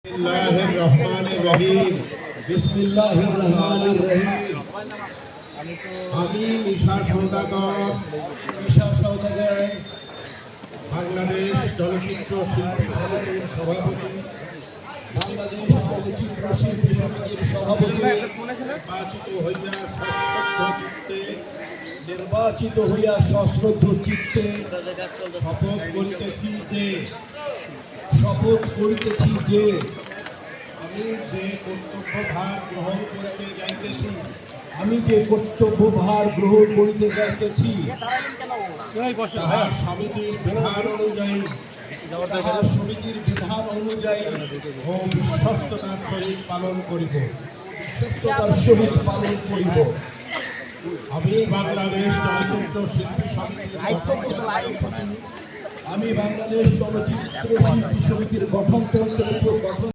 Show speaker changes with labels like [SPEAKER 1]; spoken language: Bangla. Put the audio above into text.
[SPEAKER 1] बिस्मिल्लाहिर्रहमानिर्रहीम। আমি নিশা সওদাগর বাংলাদেশ চলচ্চিত্র শিল্পী সমিতির সভাপতি নির্বাচিত হইয়া সশ্রদ্ধ চিত্তে শপথ করিতেছি যে আমি যে কর্তব্যভার গ্রহণ করিতে যাইতেছি সমিতির বিধান অনুযায়ী ও বিশ্বস্ততার সহিত পালন করিব। আমি বাংলাদেশ চলচ্চিত্র শিল্পী সমিতির গঠনতন্ত্রের